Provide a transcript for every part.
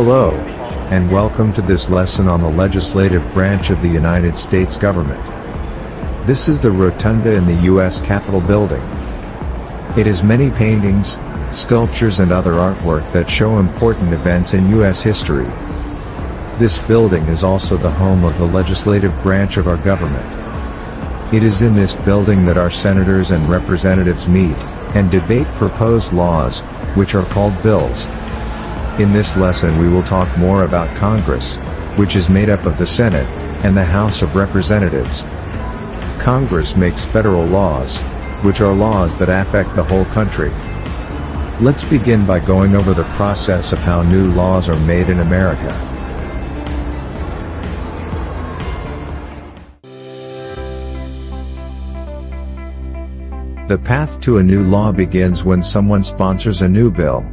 Hello, and welcome to this lesson on the legislative branch of the United States government. This is the rotunda in the U.S. Capitol building. It has many paintings, sculptures and other artwork that show important events in U.S. history. This building is also the home of the legislative branch of our government. It is in this building that our senators and representatives meet and debate proposed laws, which are called bills. In this lesson we will talk more about Congress, which is made up of the Senate and the House of Representatives. Congress makes federal laws, which are laws that affect the whole country. Let's begin by going over the process of how new laws are made in America. The path to a new law begins when someone sponsors a new bill.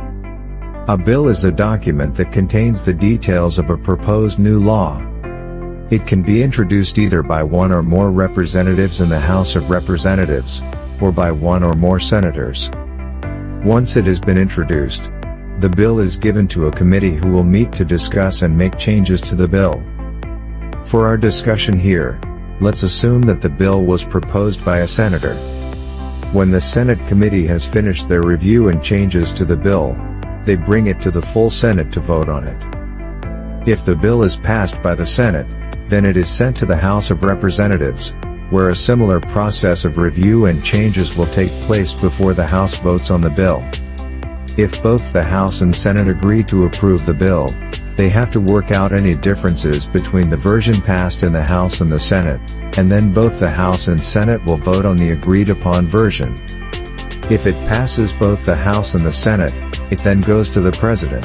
A bill is a document that contains the details of a proposed new law. It can be introduced either by one or more representatives in the House of Representatives, or by one or more senators. Once it has been introduced, the bill is given to a committee who will meet to discuss and make changes to the bill. For our discussion here, let's assume that the bill was proposed by a senator. When the Senate committee has finished their review and changes to the bill, they bring it to the full Senate to vote on it. If the bill is passed by the Senate, then it is sent to the House of Representatives, where a similar process of review and changes will take place before the House votes on the bill. If both the House and Senate agree to approve the bill, they have to work out any differences between the version passed in the House and the Senate, and then both the House and Senate will vote on the agreed upon version. If it passes both the House and the Senate, it then goes to the President.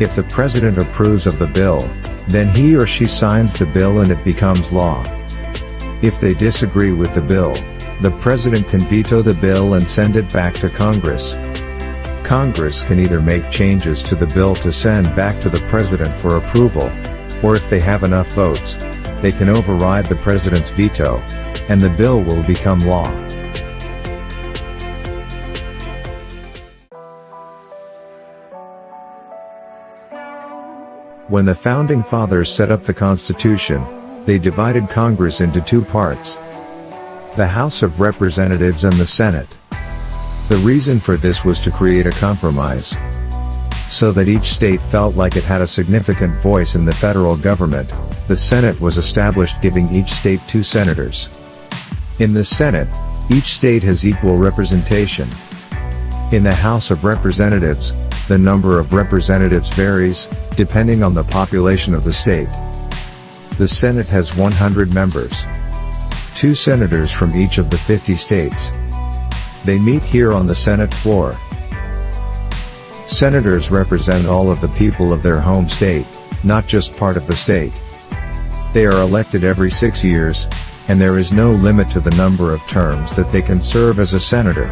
If the President approves of the bill, then he or she signs the bill and it becomes law. If they disagree with the bill, the President can veto the bill and send it back to Congress. Congress can either make changes to the bill to send back to the President for approval, or if they have enough votes, they can override the President's veto, and the bill will become law. When the Founding Fathers set up the Constitution, they divided Congress into two parts: the House of Representatives and the Senate. The reason for this was to create a compromise, so that each state felt like it had a significant voice in the federal government. The Senate was established, giving each state 2 senators. In the Senate, each state has equal representation. In the House of Representatives, the number of representatives varies, depending on the population of the state. The Senate has 100 members. 2 senators from each of the 50 states. They meet here on the Senate floor. Senators represent all of the people of their home state, not just part of the state. They are elected every 6 years, and there is no limit to the number of terms that they can serve as a senator.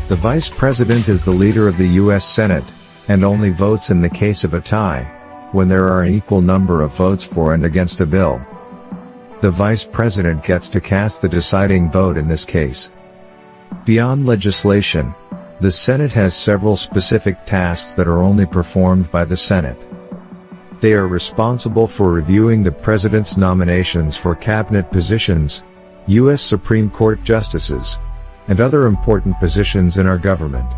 The Vice President is the leader of the U.S. Senate, and only votes in the case of a tie, when there are an equal number of votes for and against a bill. The Vice President gets to cast the deciding vote in this case. Beyond legislation, the Senate has several specific tasks that are only performed by the Senate. They are responsible for reviewing the President's nominations for cabinet positions, U.S. Supreme Court justices, and other important positions in our government.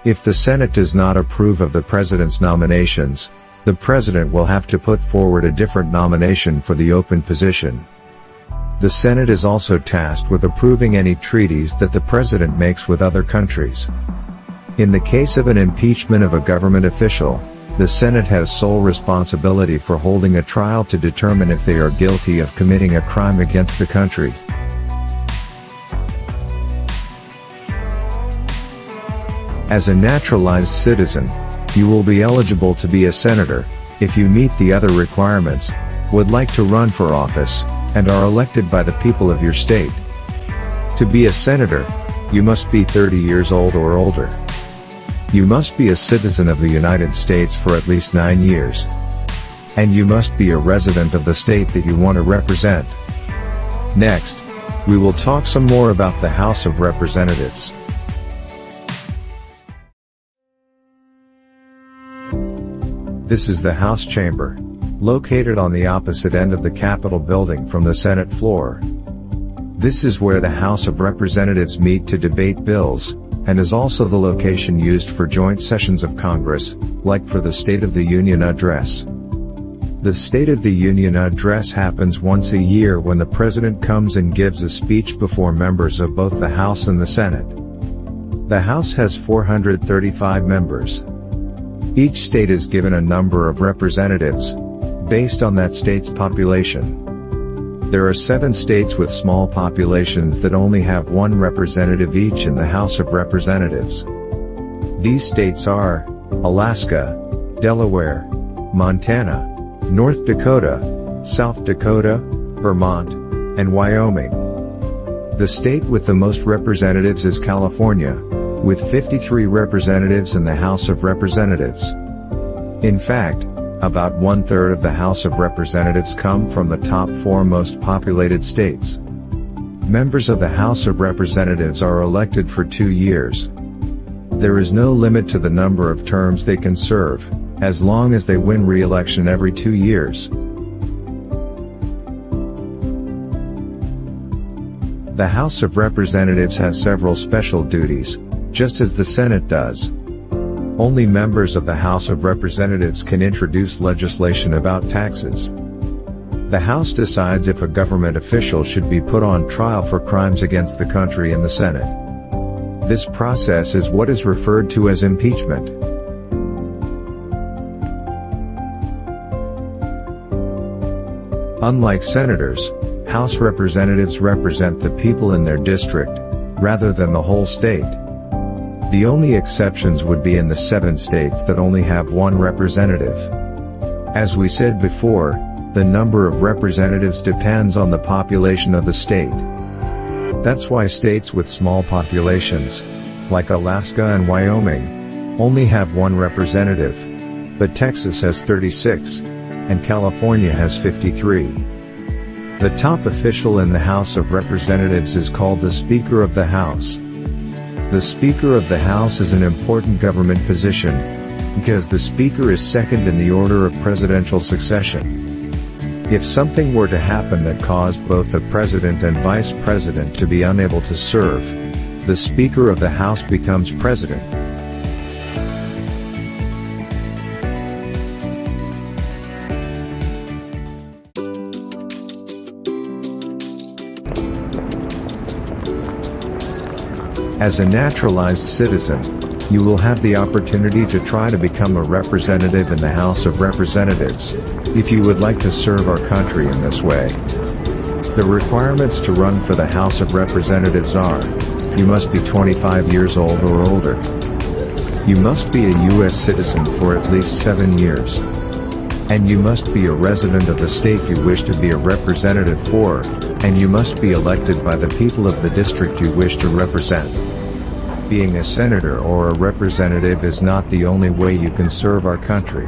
If the Senate does not approve of the President's nominations, the President will have to put forward a different nomination for the open position. The Senate is also tasked with approving any treaties that the President makes with other countries. In the case of an impeachment of a government official, the Senate has sole responsibility for holding a trial to determine if they are guilty of committing a crime against the country. As a naturalized citizen, you will be eligible to be a senator, if you meet the other requirements, would like to run for office, and are elected by the people of your state. To be a senator, you must be 30 years old or older. You must be a citizen of the United States for at least 9 years. And you must be a resident of the state that you want to represent. Next, we will talk some more about the House of Representatives. This is the House chamber, located on the opposite end of the Capitol building from the Senate floor. This is where the House of Representatives meet to debate bills, and is also the location used for joint sessions of Congress, like for the State of the Union address. The State of the Union address happens once a year when the President comes and gives a speech before members of both the House and the Senate. The House has 435 members. Each state is given a number of representatives, based on that state's population. There are 7 states with small populations that only have 1 representative each in the House of Representatives. These states are Alaska, Delaware, Montana, North Dakota, South Dakota, Vermont, and Wyoming. The state with the most representatives is California, with 53 representatives in the House of Representatives. In fact, about 1/3 of the House of Representatives come from the top 4 most populated states. Members of the House of Representatives are elected for 2 years. There is no limit to the number of terms they can serve, as long as they win re-election every 2 years. The House of Representatives has several special duties, just as the Senate does. Only members of the House of Representatives can introduce legislation about taxes. The House decides if a government official should be put on trial for crimes against the country in the Senate. This process is what is referred to as impeachment. Unlike senators, House representatives represent the people in their district, rather than the whole state. The only exceptions would be in the 7 states that only have 1 representative. As we said before, the number of representatives depends on the population of the state. That's why states with small populations, like Alaska and Wyoming, only have 1 representative, but Texas has 36, and California has 53. The top official in the House of Representatives is called the Speaker of the House. The Speaker of the House is an important government position, because the Speaker is second in the order of presidential succession. If something were to happen that caused both the President and Vice President to be unable to serve, the Speaker of the House becomes President. As a naturalized citizen, you will have the opportunity to try to become a representative in the House of Representatives, if you would like to serve our country in this way. The requirements to run for the House of Representatives are: you must be 25 years old or older. You must be a US citizen for at least 7 years. And you must be a resident of the state you wish to be a representative for, and you must be elected by the people of the district you wish to represent. Being a senator or a representative is not the only way you can serve our country.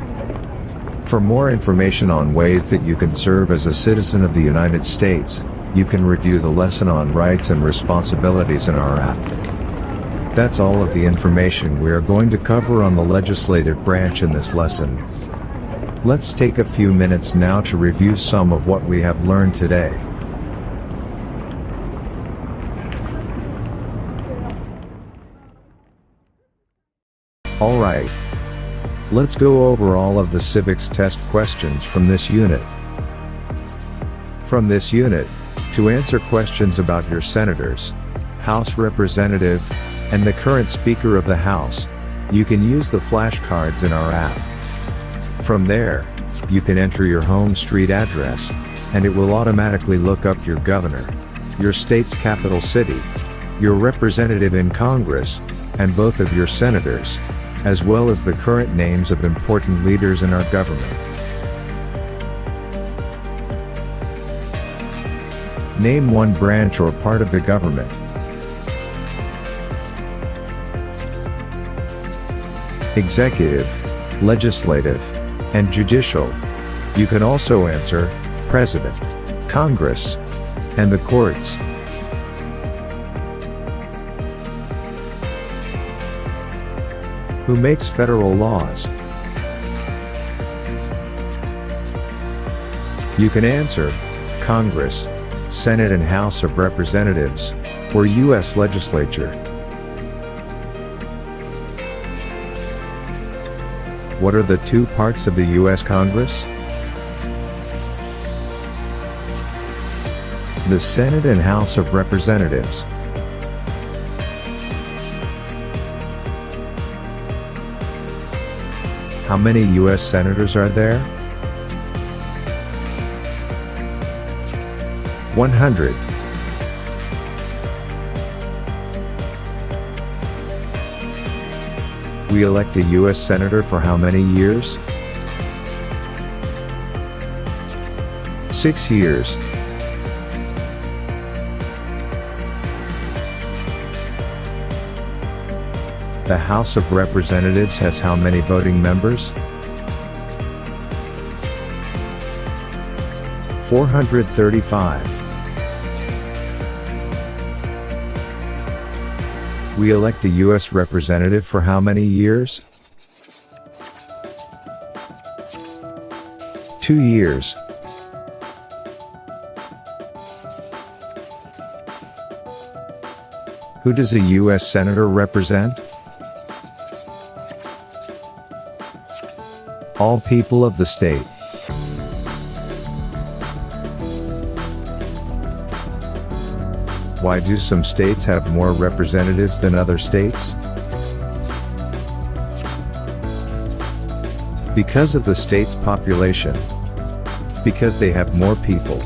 For more information on ways that you can serve as a citizen of the United States, you can review the lesson on rights and responsibilities in our app. That's all of the information we are going to cover on the legislative branch in this lesson. Let's take a few minutes now to review some of what we have learned today. Alright. Let's go over all of the civics test questions from this unit. From this unit, to answer questions about your senators, House representative, and the current Speaker of the House, you can use the flashcards in our app. From there, you can enter your home street address, and it will automatically look up your governor, your state's capital city, your representative in Congress, and both of your senators, as well as the current names of important leaders in our government. Name one branch or part of the government. Executive, legislative, and judicial. You can also answer President, Congress, and the courts. Who makes federal laws? You can answer Congress, Senate and House of Representatives, or U.S. Legislature. What are the two parts of the U.S. Congress? The Senate and House of Representatives. How many U.S. senators are there? 100. We elect a U.S. senator for how many years? 6 years. The House of Representatives has how many voting members? 435. We elect a U.S. representative for how many years? 2 years. Who does a U.S. senator represent? All people of the state. Why do some states have more representatives than other states? Because of the state's population. Because they have more people.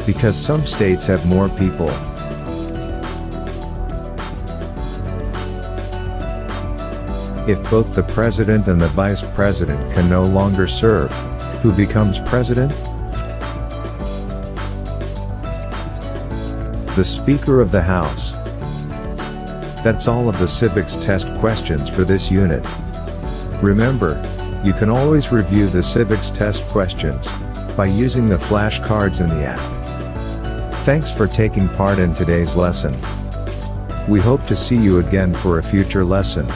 Because some states have more people. If both the president and the vice president can no longer serve, who becomes president? The Speaker of the House. That's all of the civics test questions for this unit. Remember, you can always review the civics test questions by using the flashcards in the app. Thanks for taking part in today's lesson. We hope to see you again for a future lesson.